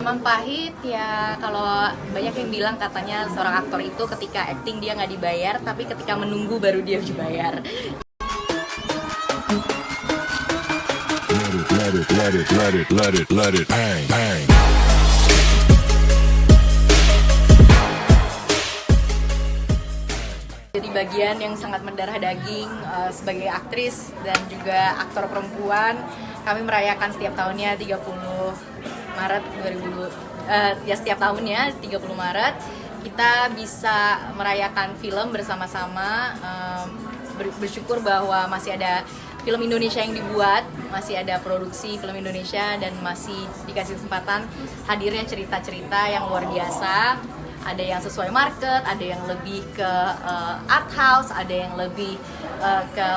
Memang pahit ya, kalau banyak yang bilang katanya seorang aktor itu ketika acting dia nggak dibayar, tapi ketika menunggu baru dia dibayar. Let it bang, bang. Jadi bagian yang sangat mendarah daging sebagai aktris dan juga aktor perempuan, kami merayakan setiap tahunnya 30 Maret 2020, ya setiap tahunnya 30 Maret kita bisa merayakan film bersama-sama, bersyukur bahwa masih ada film Indonesia yang dibuat, masih ada produksi film Indonesia dan masih dikasih kesempatan hadirnya cerita-cerita yang luar biasa. Ada yang sesuai market, ada yang lebih ke art house, ada yang lebih ke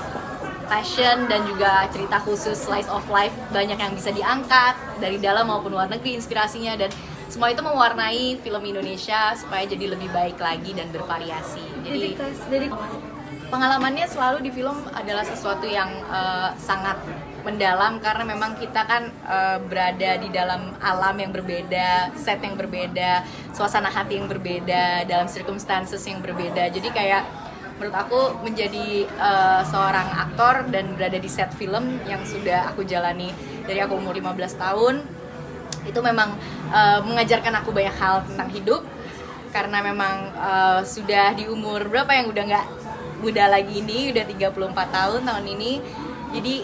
fashion dan juga cerita khusus slice of life, banyak yang bisa diangkat dari dalam maupun luar negeri inspirasinya, dan semua itu mewarnai film Indonesia supaya jadi lebih baik lagi dan bervariasi. Jadi pengalamannya selalu di film adalah sesuatu yang sangat mendalam karena memang kita kan berada di dalam alam yang berbeda, set yang berbeda, suasana hati yang berbeda, dalam circumstances yang berbeda. Jadi kayak menurut aku menjadi seorang aktor dan berada di set film yang sudah aku jalani dari aku umur 15 tahun, itu memang mengajarkan aku banyak hal tentang hidup, karena memang sudah di umur berapa yang udah nggak muda lagi ini, udah 34 tahun ini. Jadi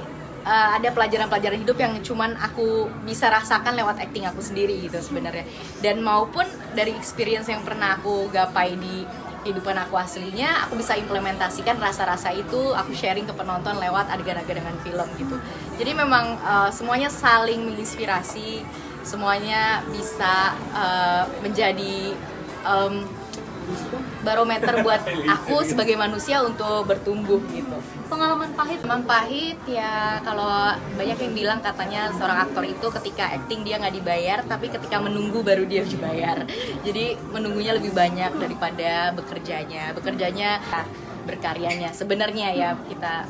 ada pelajaran-pelajaran hidup yang cuman aku bisa rasakan lewat acting aku sendiri gitu sebenarnya, dan maupun dari experience yang pernah aku gapai di kehidupan aku aslinya, aku bisa implementasikan rasa-rasa itu, aku sharing ke penonton lewat adegan-adegan film gitu. Jadi memang semuanya saling menginspirasi, semuanya bisa menjadi barometer buat aku sebagai manusia untuk bertumbuh gitu. Pengalaman pahit Memang pahit ya, kalau banyak yang bilang katanya seorang aktor itu ketika acting dia nggak dibayar, tapi ketika menunggu baru dia dibayar. Jadi menunggunya lebih banyak daripada bekerjanya berkaryanya. Sebenarnya ya kita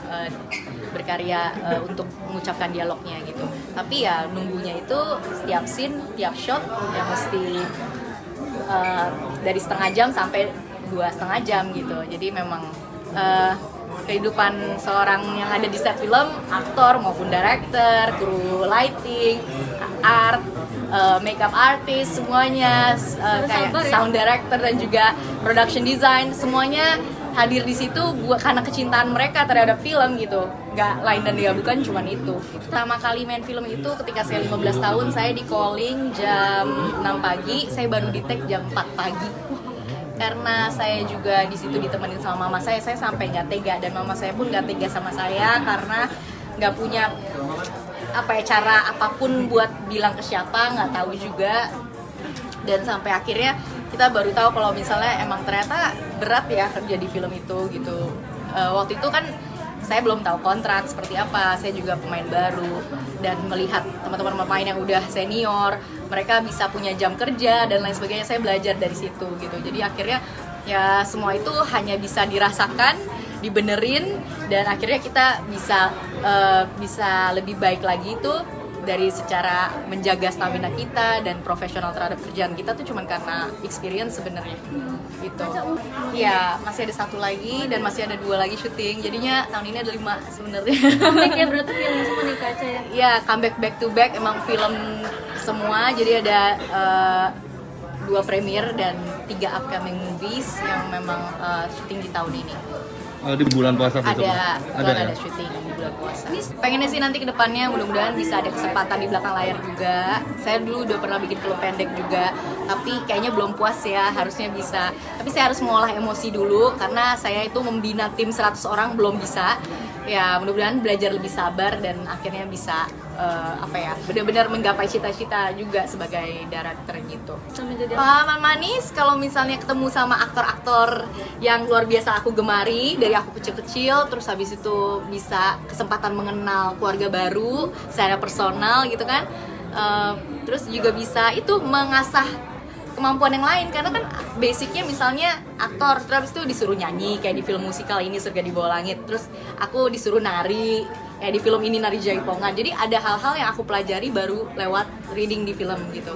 berkarya untuk mengucapkan dialognya gitu, tapi ya nunggunya itu setiap scene, tiap shot ya mesti dari setengah jam sampai 2,5 jam gitu. Jadi memang kehidupan seorang yang ada di set film, aktor maupun director, kru lighting, art, makeup artist, semuanya kayak sound director dan juga production design, semuanya hadir di situ karena kecintaan mereka terhadap film gitu. Nggak lain dan dia bukan cuman itu. Pertama kali main film itu ketika saya 15 tahun, saya di calling jam 6 pagi, saya baru di take jam 4 pagi. Karena saya juga di situ ditemenin sama mama saya sampai nggak tega, dan mama saya pun nggak tega sama saya karena nggak punya cara apapun buat bilang ke siapa, nggak tahu juga. Dan sampai akhirnya kita baru tahu kalau misalnya emang ternyata berat ya kerja di film itu gitu. Waktu itu kan saya belum tahu kontrak seperti apa, saya juga pemain baru, dan melihat teman-teman pemain yang udah senior, mereka bisa punya jam kerja dan lain sebagainya, saya belajar dari situ gitu. Jadi akhirnya ya semua itu hanya bisa dirasakan, dibenerin, dan akhirnya kita bisa lebih baik lagi itu dari secara menjaga stamina kita dan profesional terhadap kerjaan kita tuh cuman karena experience sebenarnya gitu. Ya masih ada 1 lagi dan masih ada 2 lagi syuting, jadinya tahun ini ada 5 sebenarnya. comeback ya, berarti film semua nih Kaca ya? Ya comeback back to back, emang film semua, jadi ada 2 premier dan 3 upcoming movies yang memang syuting di tahun ini. Di bulan puasa betul? Ada syuting di bulan puasa. Pengennya sih nanti kedepannya mudah-mudahan bisa ada kesempatan di belakang layar juga. Saya dulu udah pernah bikin film pendek juga, tapi kayaknya belum puas ya, harusnya bisa. Tapi saya harus mengolah emosi dulu karena saya itu membina tim 100 orang belum bisa. Ya mudah-mudahan belajar lebih sabar dan akhirnya bisa benar-benar menggapai cita-cita juga sebagai director gitu. Pengalaman manis kalau misalnya ketemu sama aktor-aktor yang luar biasa aku gemari dari aku kecil-kecil, terus habis itu bisa kesempatan mengenal keluarga baru secara personal gitu kan, terus juga bisa itu mengasah kemampuan yang lain, karena kan basicnya misalnya aktor, terus itu disuruh nyanyi kayak di film musikal ini Surga di Bawah Langit, terus aku disuruh nari kayak di film ini Nari Jaipongan. Jadi ada hal-hal yang aku pelajari baru lewat reading di film gitu.